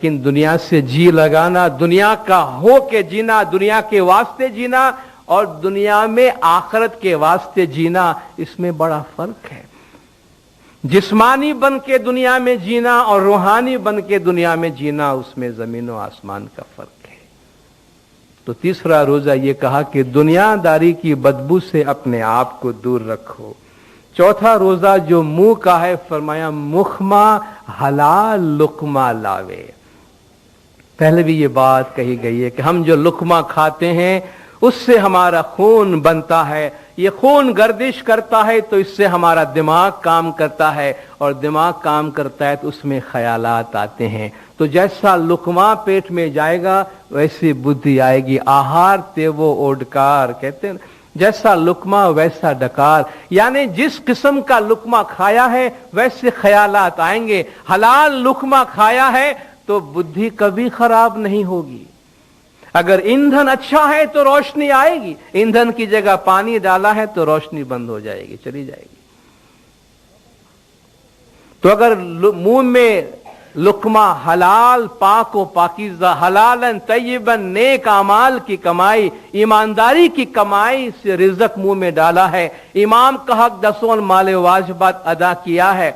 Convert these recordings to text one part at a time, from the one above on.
लेकिन दुनिया से जी लगाना, दुनिया का हो के जीना, दुनिया के वास्ते जीना और दुनिया में आखिरत के वास्ते जीना, इसमें बड़ा फर्क है। जिस्मानी बन के दुनिया में जीना और रूहानी बन के दुनिया में जीना, उसमें जमीन और आसमान का फर्क है। तो तीसरा रोजा ये कहा कि दुनियादारी की बदबू से अपने आप को दूर रखो। चौथा रोजा जो मुंह का है, फरमाया मुखमा हलाल लुकमा लावे। पहले भी ये बात कही गई है कि हम जो लुकमा खाते हैं उससे हमारा खून बनता है, ये खून गर्दिश करता है तो इससे हमारा दिमाग काम करता है और दिमाग काम करता है तो उसमें ख्यालात आते हैं। तो जैसा लुकमा पेट में जाएगा वैसी बुद्धि आएगी। आहार तेवो ओडकार कहते हैं, जैसा लुकमा वैसा डकार, यानी जिस किस्म का लुकमा खाया है वैसे ख्यालात आएंगे। हलाल लुकमा खाया है तो बुद्धि कभी खराब नहीं होगी। अगर ईंधन अच्छा है तो रोशनी आएगी, ईंधन की जगह पानी डाला है तो रोशनी बंद हो जाएगी, चली जाएगी। तो अगर मुंह में लुकमा हलाल पाक व पाकीज़ा, हलालन तय्यबन, नेक अमाल की कमाई, ईमानदारी की कमाई से रिज़्क मुंह में डाला है, इमाम का हक दसों माले वाजिबात अदा किया है,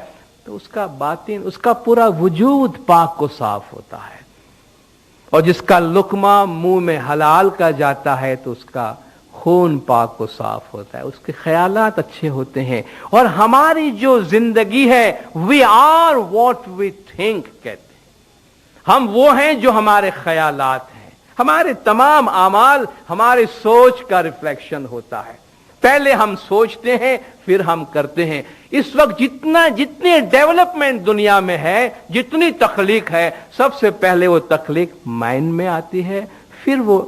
तो उसका बातिन, उसका पूरा वजूद पाक को साफ होता है। और जिसका लुकमा मुंह में हलाल का जाता है तो उसका खून पाक को साफ होता है, उसके ख्यालात अच्छे होते हैं। और हमारी जो जिंदगी है, we are what we think कहते हैं, हम वो हैं जो हमारे ख्यालात हैं। हमारे तमाम आमाल हमारे सोच का रिफ्लेक्शन होता है। पहले हम सोचते हैं फिर हम करते हैं। इस वक्त जितनी डेवलपमेंट दुनिया में है, जितनी तख्लीक है, सबसे पहले वो तख्लीक माइंड में आती है, फिर वो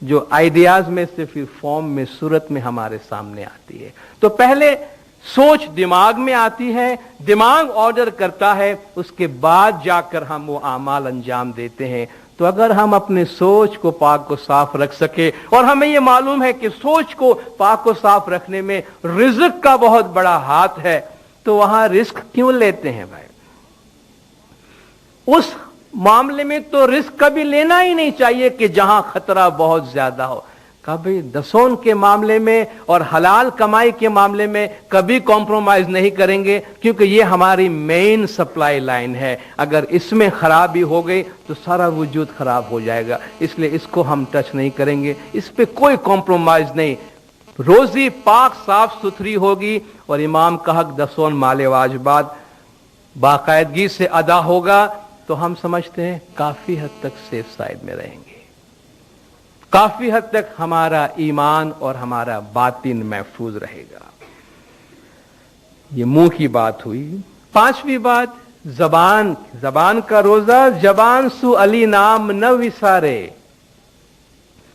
जो आइडियाज में से फिर फॉर्म में, सूरत में हमारे सामने आती है। तो पहले सोच दिमाग में आती है, दिमाग ऑर्डर करता है, उसके बाद जाकर हम वो आमाल अंजाम देते हैं। तो अगर हम अपने सोच को पाक को साफ रख सके, और हमें ये मालूम है कि सोच को पाक को साफ रखने में रिज़्क का बहुत बड़ा हाथ है, तो वहां रिस्क क्यों लेते हैं भाई? उस मामले में तो रिस्क कभी लेना ही नहीं चाहिए कि जहां खतरा बहुत ज्यादा हो। कभी दसों के मामले में और हलाल कमाई के मामले में कभी कॉम्प्रोमाइज नहीं करेंगे, क्योंकि ये हमारी मेन सप्लाई लाइन है। अगर इसमें खराबी हो गई तो सारा वजूद खराब हो जाएगा, इसलिए इसको हम टच नहीं करेंगे, इस पे कोई कॉम्प्रोमाइज नहीं। रोजी पाक साफ सुथरी होगी और इमाम का हक दसों माले वाजिबात बाकायदगी से अदा होगा, तो हम समझते हैं काफी हद तक सेफ साइड में रहेंगे, काफी हद तक हमारा ईमान और हमारा बातिन महफूज रहेगा। ये मुंह की बात हुई। पांचवी बात, जबान का रोजा। जबान सु अली नाम न विसारे,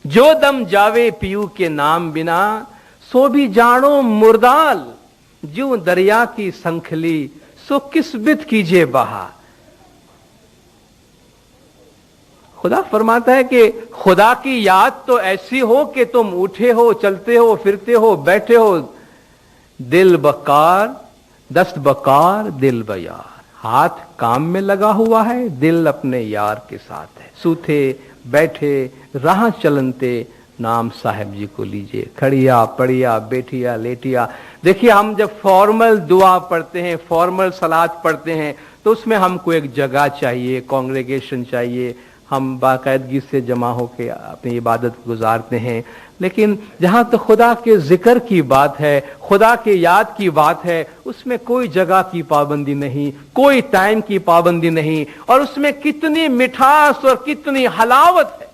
जो दम जावे पीयू के नाम बिना, सो भी जानो मुर्दाल, जो दरिया की संखली, सो किस बित कीजिए बहा। खुदा फरमाता है कि खुदा की याद तो ऐसी हो कि तुम उठे हो, चलते हो, फिरते हो, बैठे हो, दिल बकार, दस्त बकार, दिल बयार। हाथ काम में लगा हुआ है, दिल अपने यार के साथ है। सूते बैठे राह चलनते, नाम साहब जी को लीजिए। खड़िया पड़िया, बैठिया लेटिया। देखिए, हम जब फॉर्मल दुआ पढ़ते हैं, फॉर्मल सलात पढ़ते हैं, तो उसमें हमको एक जगह चाहिए, कांग्रेगेशन चाहिए, हम बाकायदगी से जमा होकर अपनी इबादत गुजारते हैं। लेकिन जहां तो खुदा के जिक्र की बात है, खुदा के याद की बात है, उसमें कोई जगह की पाबंदी नहीं, कोई टाइम की पाबंदी नहीं, और उसमें कितनी मिठास और कितनी हलावत है।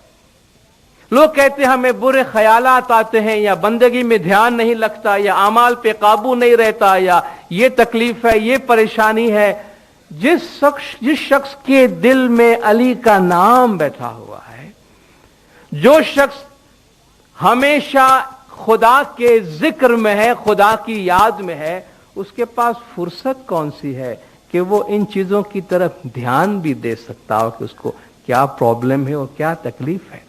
लोग कहते हैं हमें बुरे ख्यालात आते हैं, या बंदगी में ध्यान नहीं लगता, या अमाल पे काबू नहीं रहता, या ये तकलीफ है, ये परेशानी है। जिस शख्स के दिल में अली का नाम बैठा हुआ है, जो शख्स हमेशा खुदा के जिक्र में है, खुदा की याद में है, उसके पास फुर्सत कौन सी है कि वो इन चीजों की तरफ ध्यान भी दे सकता हो कि उसको क्या प्रॉब्लम है और क्या तकलीफ है।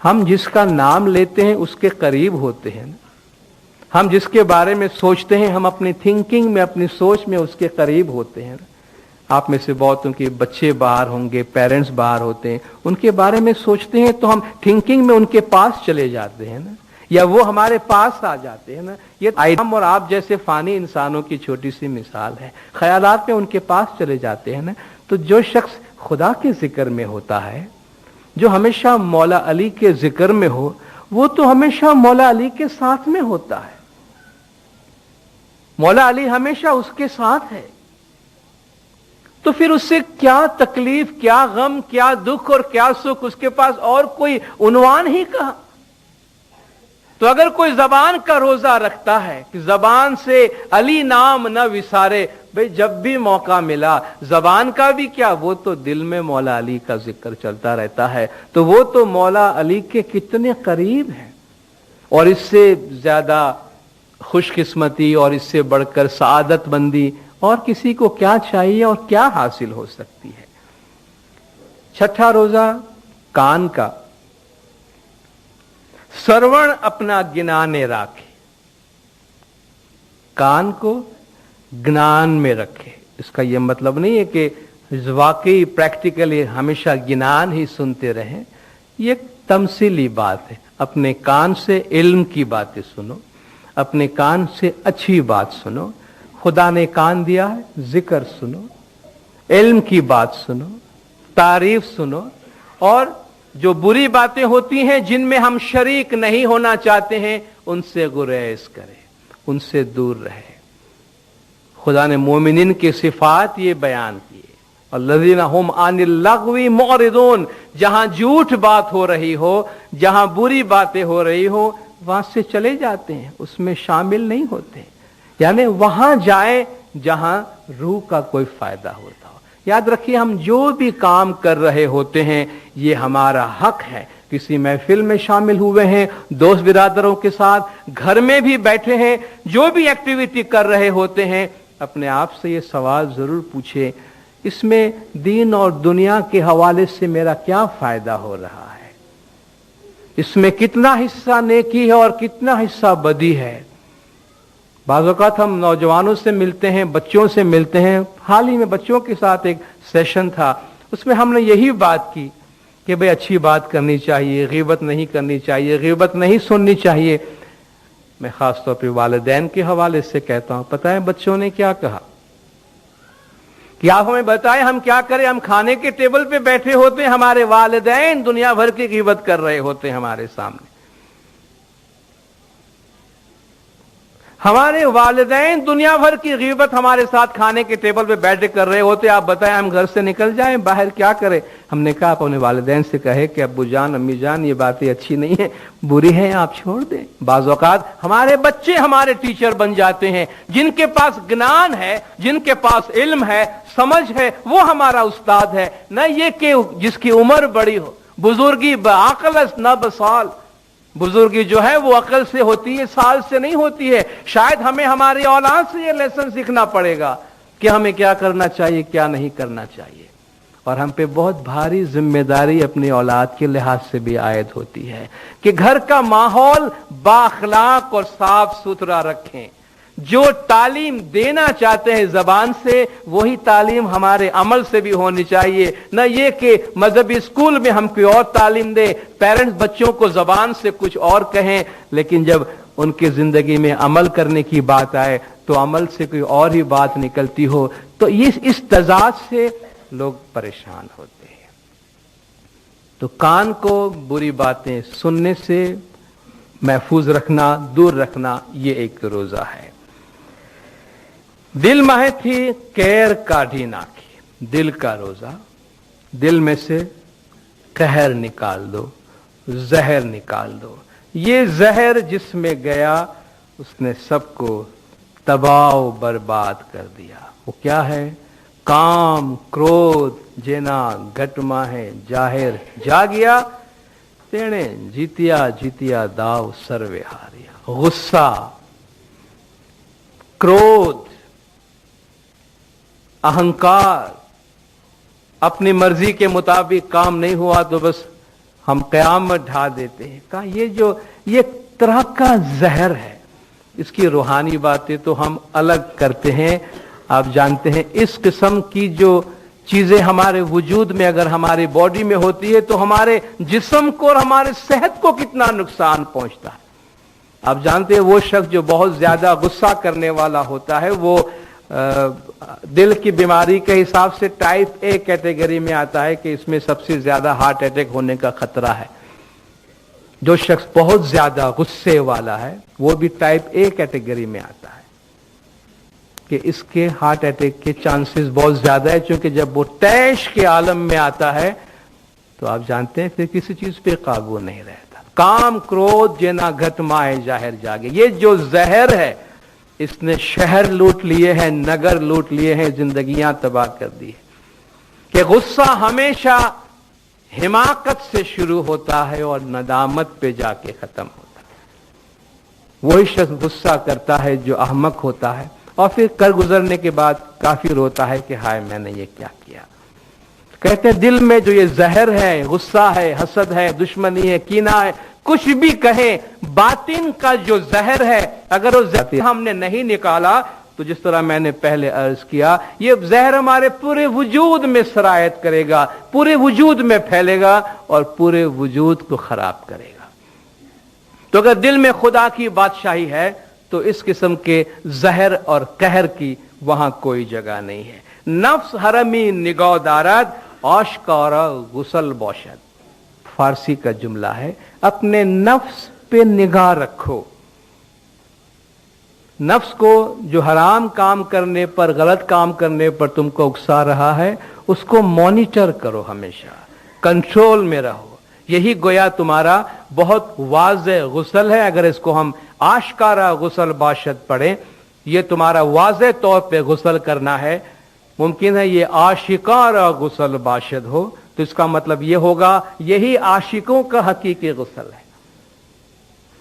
हम जिसका नाम लेते हैं उसके करीब होते हैं, हम जिसके बारे में सोचते हैं, हम अपनी थिंकिंग में, अपनी सोच में उसके करीब होते हैं। आप में से बहुतों के बच्चे बाहर होंगे, पेरेंट्स बाहर होते हैं, उनके बारे में सोचते हैं तो हम थिंकिंग में उनके पास चले जाते हैं ना, या वो हमारे पास आ जाते हैं ना। ये हम और आप जैसे फानी इंसानों की छोटी सी मिसाल है, ख्यालात में उनके पास चले जाते हैं ना। तो जो शख्स खुदा के जिक्र में होता है, जो हमेशा मौला अली के जिक्र में हो, वो तो हमेशा मौला अली के साथ में होता है। मौला अली हमेशा उसके साथ है, तो फिर उससे क्या तकलीफ, क्या गम, क्या दुख और क्या सुख, उसके पास और कोई उन्वान ही कहा। तो अगर कोई जबान का रोजा रखता है कि जबान से अली नाम न विसारे, भाई जब भी मौका मिला, जबान का भी क्या, वो तो दिल में मौला अली का जिक्र चलता रहता है, तो वो तो मौला अली के कितने करीब हैं। और इससे ज्यादा खुशकिस्मती और इससे बढ़कर सआदत मंदी और किसी को क्या चाहिए और क्या हासिल हो सकती है। छठा रोजा कान का। श्रवण अपना गिनाने राखे, कान को ज्ञान में रखे। इसका यह मतलब नहीं है कि वाकई प्रैक्टिकली हमेशा ज्ञान ही सुनते रहें, ये तमसीली बात है। अपने कान से इल्म की बातें सुनो, अपने कान से अच्छी बात सुनो। खुदा ने कान दिया है, जिक्र सुनो, इल्म की बात सुनो, तारीफ सुनो, और जो बुरी बातें होती हैं जिनमें हम शरीक नहीं होना चाहते हैं, उनसे गुरेज करें, उनसे दूर रहे। खुदा ने मोमिनिन की सिफात ये बयान किए, अल्लज़ीना हुम अनिल लग़वी मुअरिदून। जहां झूठ बात हो रही हो, जहां बुरी बातें हो रही हो, वहां से चले जाते हैं, उसमें शामिल नहीं होते। यानी वहां जाए जहां रूह का कोई फायदा होता हो। याद रखिए, हम जो भी काम कर रहे होते हैं, ये हमारा हक है। किसी महफिल में शामिल हुए हैं, दोस्त बिरादरों के साथ, घर में भी बैठे हैं, जो भी एक्टिविटी कर रहे होते हैं, अपने आप से ये सवाल जरूर पूछे, इसमें दीन और दुनिया के हवाले से मेरा क्या फायदा हो रहा है, इसमें कितना हिस्सा नेकी है और कितना हिस्सा बदी है। बाज़ औक़ात हम नौजवानों से मिलते हैं, बच्चों से मिलते हैं। हाल ही में बच्चों के साथ एक सेशन था, उसमें हमने यही बात की कि भाई अच्छी बात करनी चाहिए, ग़ीबत नहीं करनी चाहिए, ग़ीबत नहीं सुननी चाहिए। मैं खास तौर पर वालिदैन के हवाले से कहता हूं, पता है बच्चों ने क्या कहा कि आप हमें बताएं हम क्या करें। हम खाने के टेबल पे बैठे होते हैं, हमारे वालिदैन दुनिया भर की ग़ीबत कर रहे होते हैं हमारे सामने। हमारे वालिदैन दुनिया भर की ग़ीबत हमारे साथ खाने के टेबल पे बैठे कर रहे होते। आप बताएं हम घर से निकल जाएं, बाहर क्या करें। हमने कहा आप अपने वालिदैन से कहे कि अब्बू जान, अम्मी जान, ये बातें अच्छी नहीं है, बुरी है, आप छोड़ दें। बाज़ औक़ात हमारे बच्चे हमारे टीचर बन जाते हैं। जिनके पास ज्ञान है, जिनके पास इल्म है, समझ है, वो हमारा उस्ताद है, न ये कि जिसकी उम्र बड़ी हो। बुजुर्गी बअक़ल न बसाल, बुजुर्गी जो है वो अकल से होती है, साल से नहीं होती है। शायद हमें हमारी औलाद से ये लेसन सीखना पड़ेगा कि हमें क्या करना चाहिए, क्या नहीं करना चाहिए। और हम पे बहुत भारी जिम्मेदारी अपनी औलाद के लिहाज से भी आयद होती है कि घर का माहौल बाअखलाक और साफ सुथरा रखें। जो तालीम देना चाहते हैं जबान से, वही तालीम हमारे अमल से भी होनी चाहिए। न ये कि मजहबी स्कूल में हम कोई और तालीम दे, पेरेंट्स बच्चों को जबान से कुछ और कहें, लेकिन जब उनकी जिंदगी में अमल करने की बात आए तो अमल से कोई और ही बात निकलती हो। तो इस तजाद से लोग परेशान होते हैं। तो कान को बुरी बातें सुनने से महफूज रखना, दूर रखना, ये एक रोजा है। दिल माहे थी कैर काढ़ी नाखी, दिल का रोजा। दिल में से कहर निकाल दो, जहर निकाल दो। ये जहर जिसमें गया उसने सबको तबाह बर्बाद कर दिया। वो क्या है? काम, क्रोध, जेना घटमा है जाहिर जा गया, तेने जीतिया जीतिया दाव सर्वे हारिया। गुस्सा, क्रोध, अहंकार, अपनी मर्जी के मुताबिक काम नहीं हुआ तो बस हम क़यामत ढा देते हैं। कहा ये तरह का जहर है। इसकी रूहानी बातें तो हम अलग करते हैं, آپ جانتے ہیں اس قسم کی جو چیزیں ہمارے وجود میں اگر ہماری باڈی میں ہوتی ہے تو ہمارے جسم کو اور ہمارے صحت کو کتنا نقصان پہنچتا ہے. آپ جانتے ہیں وہ شخص جو بہت زیادہ غصہ کرنے والا ہوتا ہے وہ دل کی بیماری کے حساب سے ٹائپ اے کیٹیگری میں آتا ہے کہ اس میں سب سے زیادہ ہارٹ اٹیک ہونے کا خطرہ ہے. جو شخص بہت زیادہ غصے والا ہے وہ بھی ٹائپ اے کیٹیگری میں آتا ہے کہ اس کے ہارٹ اٹیک کے چانسز بہت زیادہ ہے, چونکہ جب وہ طیش کے عالم میں آتا ہے تو آپ جانتے ہیں پھر کسی چیز پہ قابو نہیں رہتا. کام کرودھ جنا گھٹ مائے ظاہر جاگے, یہ جو زہر ہے اس نے شہر لوٹ لیے ہیں, نگر لوٹ لیے ہیں, زندگیاں تباہ کر دی ہے. کہ غصہ ہمیشہ حماقت سے شروع ہوتا ہے اور ندامت پہ جا کے ختم ہوتا ہے. وہی شخص غصہ کرتا ہے جو احمق ہوتا ہے اور پھر کر گزرنے کے بعد کافی روتا ہے کہ ہائے میں نے یہ کیا کیا. کہتے ہیں دل میں جو یہ زہر ہے, غصہ ہے, حسد ہے, دشمنی ہے, کینہ ہے, کچھ بھی کہیں, باطن کا جو زہر ہے اگر وہ زہر ہم نے نہیں نکالا تو جس طرح میں نے پہلے عرض کیا یہ زہر ہمارے پورے وجود میں سرایت کرے گا, پورے وجود میں پھیلے گا اور پورے وجود کو خراب کرے گا. تو اگر دل میں خدا کی بادشاہی ہے تو اس قسم کے زہر اور قہر کی وہاں کوئی جگہ نہیں ہے. نفس حرمی نگاہ دارد آشکارا غسل باشد, فارسی کا جملہ ہے. اپنے نفس پہ نگاہ رکھو. نفس کو جو حرام کام کرنے پر, غلط کام کرنے پر تم کو اکسا رہا ہے اس کو مانیٹر کرو, ہمیشہ کنٹرول میں رہو. یہی گویا تمہارا بہت واضح غسل ہے. اگر اس کو ہم آشکارا غسل باشد پڑھیں, یہ تمہارا واضح طور پہ غسل کرنا ہے. ممکن ہے یہ عاشقارا غسل باشد ہو تو اس کا مطلب یہ ہوگا یہی عاشقوں کا حقیقی غسل ہے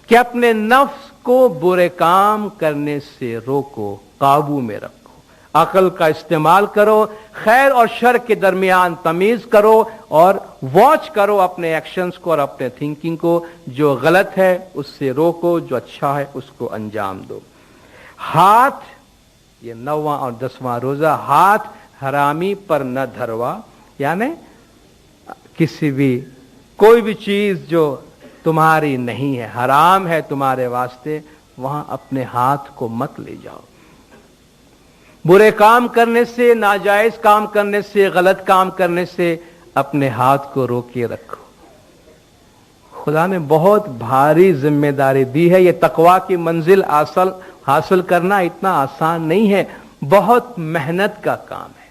کہ اپنے نفس کو برے کام کرنے سے روکو, قابو میں رکھو, عقل کا استعمال کرو, خیر اور شر کے درمیان تمیز کرو اور واچ کرو اپنے ایکشنز کو اور اپنے تھنکنگ کو. جو غلط ہے اس سے روکو, جو اچھا ہے اس کو انجام دو. ہاتھ, یہ 9واں اور 10واں روزہ, ہاتھ حرامی پر نہ دھروا, یعنی کسی بھی کوئی بھی چیز جو تمہاری نہیں ہے, حرام ہے تمہارے واسطے, وہاں اپنے ہاتھ کو مت لے جاؤ. برے کام کرنے سے, ناجائز کام کرنے سے, غلط کام کرنے سے اپنے ہاتھ کو روکے رکھو. خدا نے بہت بھاری ذمہ داری دی ہے. یہ تقویٰ کی منزل حاصل کرنا اتنا آسان نہیں ہے, بہت محنت کا کام ہے.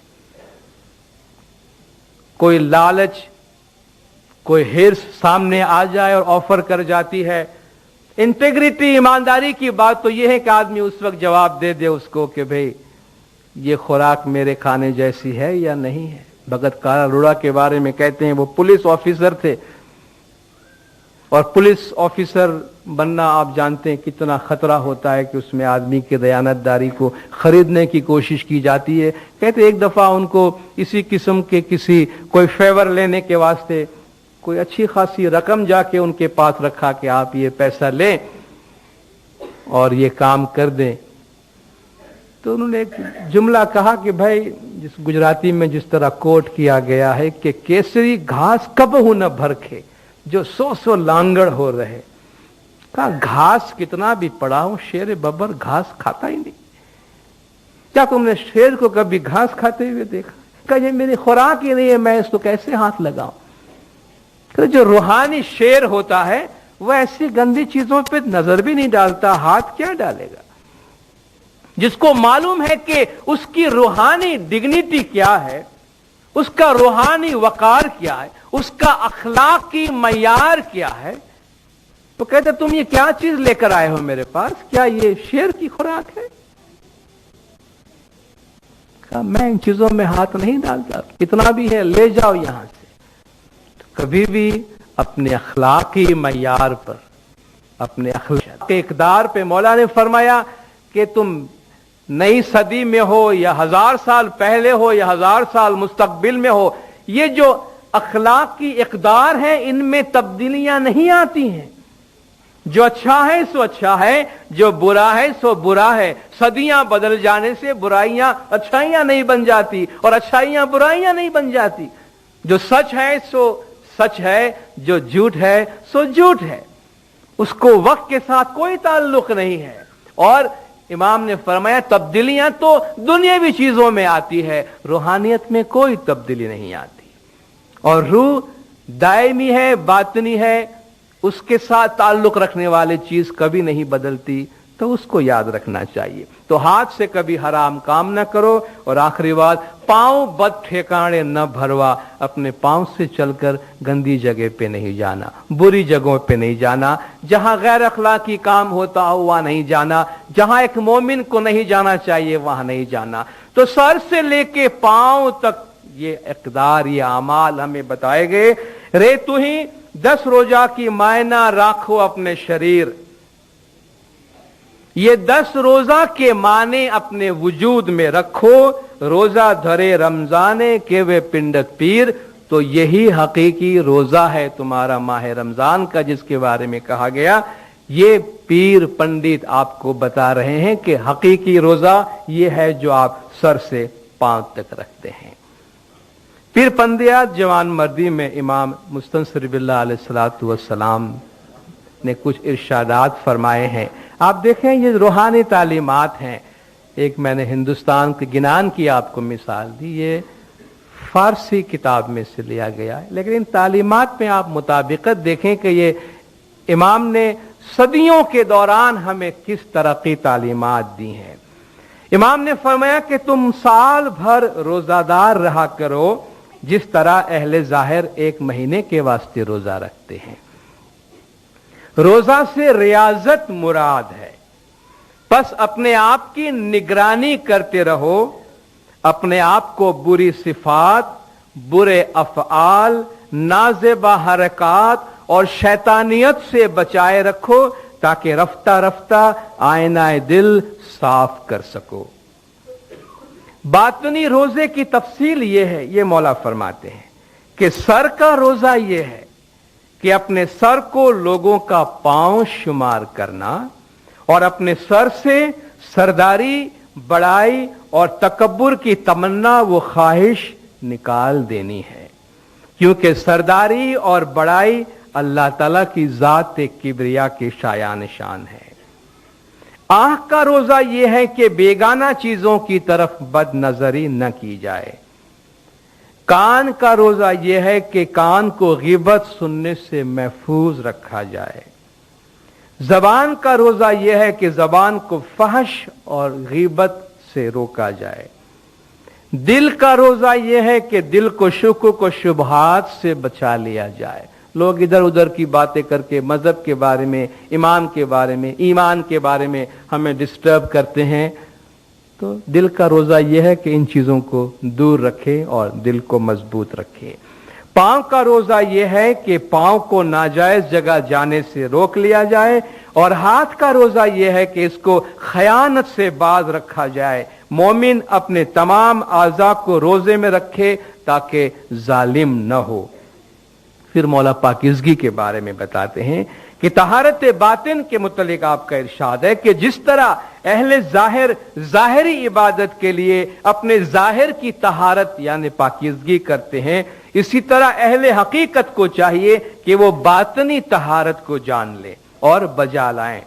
کوئی لالچ, کوئی ہرس سامنے آ جائے اور آفر کر جاتی ہے. انٹیگریٹی, ایمانداری کی بات تو یہ ہے کہ آدمی اس وقت جواب دے دے اس کو کہ بھئی یہ خوراک میرے کھانے جیسی ہے یا نہیں ہے. بھگت کارا روڑا کے بارے میں کہتے ہیں وہ پولیس آفیسر تھے, اور پولیس آفیسر بننا آپ جانتے ہیں کتنا خطرہ ہوتا ہے کہ اس میں آدمی کی دیانتداری کو خریدنے کی کوشش کی جاتی ہے. کہتے ایک دفعہ ان کو اسی قسم کے کسی کوئی فیور لینے کے واسطے کوئی اچھی خاصی رقم جا کے ان کے پاس رکھا کہ آپ یہ پیسہ لیں اور یہ کام کر دیں. تو انہوں نے ایک جملہ کہا کہ بھائی, جس گجراتی میں جس طرح کوٹ کیا گیا ہے کہ کیسری گھاس کب ہوں نہ بھرکھے جو سو لانگڑ ہو رہے. کہا گھاس کتنا بھی پڑا ہوں, شیر ببر گھاس کھاتا ہی نہیں. کیا تم نے شیر کو کبھی گھاس کھاتے ہوئے دیکھا؟ کہا یہ میری خوراک ہی نہیں ہے, میں اس کو کیسے ہاتھ لگاؤں. کہ جو روحانی شیر ہوتا ہے وہ ایسی گندی چیزوں پہ نظر بھی نہیں ڈالتا, ہاتھ کیا ڈالے گا. جس کو معلوم ہے کہ اس کی روحانی ڈگنیٹی کیا ہے, اس کا روحانی وقار کیا ہے, اس کا اخلاقی معیار کیا ہے, تو کہتے تم یہ کیا چیز لے کر آئے ہو میرے پاس, کیا یہ شیر کی خوراک ہے؟ کہا میں ان چیزوں میں ہاتھ نہیں ڈالتا, کتنا بھی ہے لے جاؤ یہاں سے. کبھی بھی اپنے اخلاقی معیار پر, اپنے اخلاق کے اقدار پہ, مولا نے فرمایا کہ تم نئی صدی میں ہو یا 1000 سال پہلے ہو یا 1000 سال مستقبل میں ہو, یہ جو اخلاق کی اقدار ہیں ان میں تبدیلیاں نہیں آتی ہیں. जो अच्छा है सो अच्छा है, जो बुरा है सो बुरा है। सदियां बदल जाने से बुराइयां अच्छाइयां नहीं बन जाती और अच्छाइयां बुराइयां नहीं बन जाती। जो सच है सो सच है, जो झूठ है सो झूठ है। उसको वक्त के साथ कोई ताल्लुक नहीं है। और इमाम ने फरमाया तब्दीलियां तो दुनियावी चीजों में आती है, रूहानियत में कोई तब्दीली नहीं आती। और रूह दायमी है, बातनी है, उसके साथ ताल्लुक रखने वाली चीज कभी नहीं बदलती, तो उसको याद रखना चाहिए। तो हाथ से कभी हराम काम न करो। और आखिरी बात, पांव बद ठिकाने न भरवा। अपने पांव से चलकर गंदी जगह पे नहीं जाना, बुरी जगहों पे नहीं जाना, जहां गैर अखलाकी काम होता हो वहां नहीं जाना, जहां एक मोमिन को नहीं जाना चाहिए वहां नहीं जाना। तो सर से लेके पांव तक ये इक़दार, ये अमाल हमें बताए गए। रे तू ही 10 रोजा की मायना राखो अपने शरीर। ये 10 रोजा के माने अपने वजूद में रखो। रोजा धरे रमजाने के वे पिंडक पीर। तो यही हकीकी रोजा है तुम्हारा माह रमजान का, जिसके बारे में कहा गया। ये पीर पंडित आपको बता रहे हैं कि हकीकी रोजा ये है जो आप सर से पांव तक रखते हैं। पीर पंदियात जवान मर्दी में इमाम मुस्तनसिर बिल्लाह अलैहिस्सलातु वस्सलाम ने कुछ इरशादात फरमाए हैं। आप देखें ये रूहानी तालीमात हैं। एक मैंने हिंदुस्तान के गिनान की आपको मिसाल दी, ये फारसी किताब में से लिया गया है, लेकिन इन तालीमात में आप मुताबिकत देखें कि ये इमाम ने सदियों के दौरान हमें किस तरह की तालीमात दी हैं। इमाम ने फरमाया कि तुम साल भर रोजादार रहा करो, जिस तरह अहले जाहिर 1 महीने के वास्ते रोजा रखते हैं। रोजा से रियाजत मुराद है। बस अपने आप की निगरानी करते रहो, अपने आप को बुरी सिफात, बुरे अफ़आल, नाज़ेबा हरकात और शैतानियत से बचाए रखो, ताकि रफ्ता रफ्ता आईनाए दिल साफ कर सको। बातनी रोजे की तफसील ये है, ये मौला फरमाते हैं कि सर का रोजा ये है कि अपने सर को लोगों का पांव शुमार करना और अपने सर से सरदारी, बड़ाई और तकब्बुर की तमन्ना वो ख्वाहिश निकाल देनी है। क्योंकि सरदारी और बड़ाई अल्लाह ताला की जात किबरिया के शायान शान है। आंख का रोजा यह है कि बेगाना चीजों की तरफ बदनजरी न की जाए। कान का रोजा यह है कि कान को गिबत सुनने से महफूज रखा जाए। जबान का रोजा यह है कि जबान को फहश और गिबत से रोका जाए। दिल का रोजा यह है कि दिल को शुक्र को शुबहात से बचा लिया जाए। लोग इधर उधर की बातें करके मजहब के बारे में, इमाम के बारे में, ईमान के बारे में हमें डिस्टर्ब करते हैं। तो दिल का रोजा यह है कि इन चीजों को दूर रखें और दिल को मजबूत रखें। पांव का रोजा यह है कि पांव को नाजायज जगह जाने से रोक लिया जाए। और हाथ का रोजा यह है कि इसको खयानत से बाज रखा जाए। मोमिन अपने तमाम आज़ा को रोजे में रखे ताकि जालिम न हो। फिर मौला पाकीज़गी के बारे में बताते हैं कि तहारत बातिन के मुतल्लिक आपका इरशाद है कि जिस तरह अहले जाहिर जाहिरी इबादत के लिए अपने जाहिर की तहारत यानी पाकीज़गी करते हैं, इसी तरह अहले हकीकत को चाहिए कि वो बातनी तहारत को जान ले और बजा लाएं।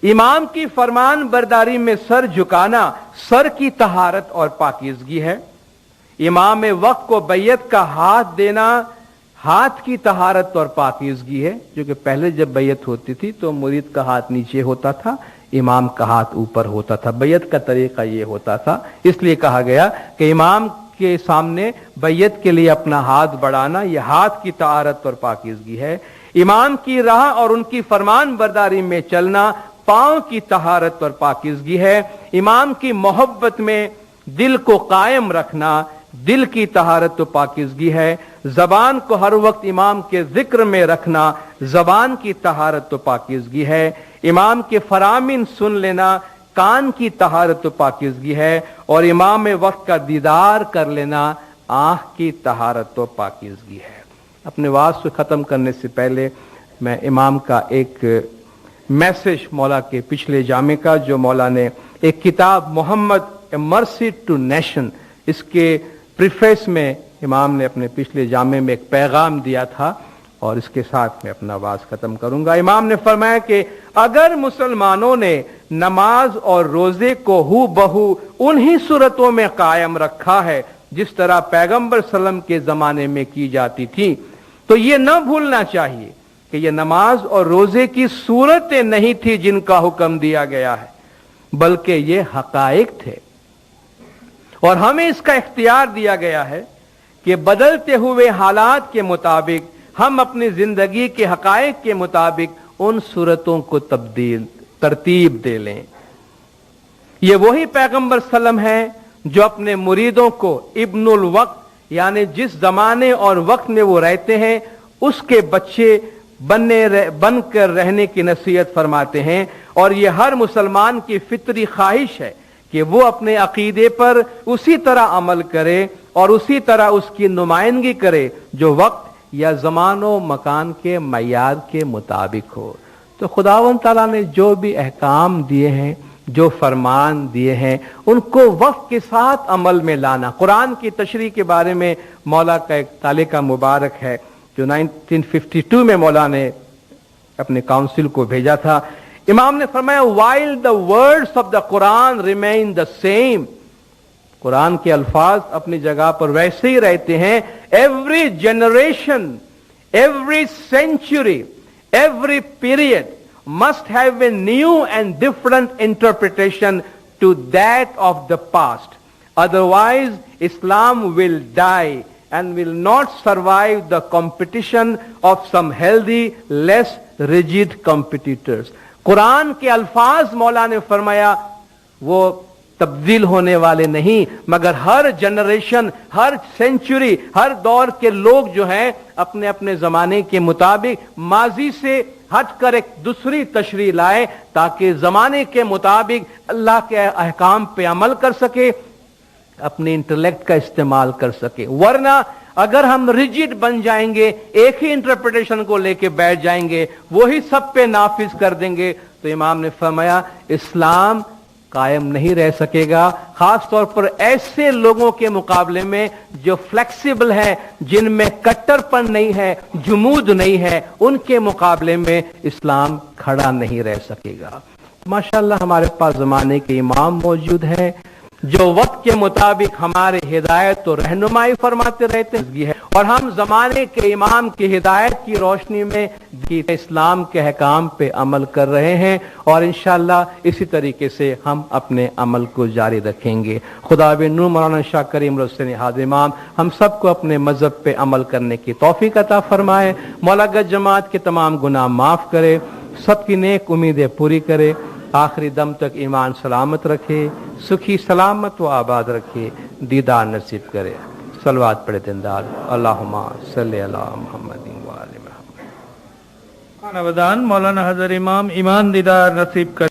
इमाम की फरमान बरदारी में सर झुकाना सर की तहारत और पाकीज़गी है। इमाम वक्त को बैयत का हाथ देना हाथ की तहारत और पाकीज़गी है। जो कि पहले जब बैयत होती थी तो मुरीद का हाथ नीचे होता था, इमाम का हाथ ऊपर होता था। बैयत का तरीका ये होता था, इसलिए कहा गया कि इमाम के सामने बैयत के लिए अपना हाथ बढ़ाना यह हाथ की तहारत और पाकीज़गी है। इमाम की राह और उनकी फरमान बरदारी में चलना पांव की तहारत और पाकीज़गी है। इमाम की मोहब्बत में दिल को कायम रखना दिल की तहारत तो पाकीज़गी है। जबान को हर वक्त इमाम के जिक्र में रखना जबान की तहारत तो पाकीज़गी है। इमाम के फरामिन सुन लेना कान की तहारत तो पाकीज़गी है। और इमाम वक्त का दीदार कर लेना आंख की तहारत तो पाकीज़गी है। अपने वाज को ख़त्म करने से पहले मैं इमाम का एक मैसेज मौला के पिछले जामे का, जो मौला ने एक किताब मोहम्मद ए मर्सी टू नेशन, इसके प्रीफेस में इमाम ने अपने पिछले जामे में एक पैगाम दिया था, और इसके साथ मैं अपना आवाज खत्म करूंगा। इमाम ने फरमाया कि अगर मुसलमानों ने नमाज और रोजे को हू बहू उन्हीं सूरतों में कायम रखा है जिस तरह पैगंबर सल्लम के जमाने में की जाती थी, तो ये न भूलना चाहिए कि ये नमाज और रोजे की सूरतें नहीं थी जिनका हुक्म दिया गया है, बल्कि ये हकाइक थे, और हमें इसका इख्तियार दिया गया है कि बदलते हुए हालात के मुताबिक हम अपनी जिंदगी के हकाइक के मुताबिक उन सूरतों को तरतीब दे लें। ये वही पैगंबर सल्लम है जो अपने मुरीदों को इब्नुल वक्त, यानी जिस जमाने और वक्त में वो रहते हैं उसके बच्चे बनकर रहने की नसीहत फरमाते हैं। और ये हर मुसलमान की फितरी ख्वाहिश है कि वो अपने अकीदे पर उसी तरह अमल करे और उसी तरह उसकी नुमाइंदगी करे जो वक्त या ज़मानो मकान के मयार के मुताबिक हो। तो खुदावंद ताला ने जो भी अहकाम दिए हैं, जो फरमान दिए हैं, उनको वक्त के साथ अमल में लाना। कुरान की तशरीह के बारे में मौला का एक तालिका मुबारक है जो 1952 में मौला ने अपने काउंसिल को भेजा था। इमाम ने फरमाया, while the words of the Quran remain the same, कुरान के अल्फाज अपनी जगह पर वैसे ही रहते हैं। Every generation, every century, every period must have a new and different interpretation to that of the past. Otherwise, Islam will die and will not survive the competition of some healthy, less rigid competitors. Quran के अल्फाज मौला ने फरमाया वो तब्दील होने वाले नहीं, मगर हर जनरेशन, हर सेंचुरी, हर दौर के लोग जो हैं अपने अपने जमाने के मुताबिक माजी से हटकर एक दूसरी तशरीह लाए ताकि जमाने के मुताबिक अल्लाह के अहकाम पे अमल कर सके, अपने इंटेलेक्ट का इस्तेमाल कर सके। वरना अगर हम रिजिड बन जाएंगे, एक ही इंटरप्रिटेशन को लेके बैठ जाएंगे, वही सब पे नाफिज कर देंगे, तो इमाम ने फरमाया इस्लाम कायम नहीं रह सकेगा। खास तौर पर ऐसे लोगों के मुकाबले में जो फ्लेक्सिबल हैं, जिनमें कट्टरपन नहीं है, जुमूद नहीं है, उनके मुकाबले में इस्लाम खड़ा नहीं रह सकेगा। माशाअल्लाह हमारे पास जमाने के इमाम मौजूद हैं जो वक्त के मुताबिक हमारे हिदायत और रहनुमाई फरमाते रहते हैं, और हम जमाने के इमाम की हिदायत की रोशनी में इस्लाम के अहकाम पे अमल कर रहे हैं, और इंशाअल्लाह इसी तरीके से हम अपने अमल को जारी रखेंगे। खुदा नूर मौलाना शाह करीम रोशनी हाज़ इमाम हम सबको अपने मजहब पे अमल करने की तौफीक अता फरमाए। मौला गज जमात के तमाम गुनाह माफ करे, सबकी नेक उम्मीदें पूरी करे, आखिरी दम तक ईमान सलामत रखे, सुखी सलामत व आबाद रखे, दीदार नसीब करे। सलवात पढ़े दिनदार, अल्लाहुम्मा सल्ली अला मुहम्मदिन व आलि मुहम्मद। खानावदान मौलाना हजर इमाम ईमान दीदार नसीब करे।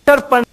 पन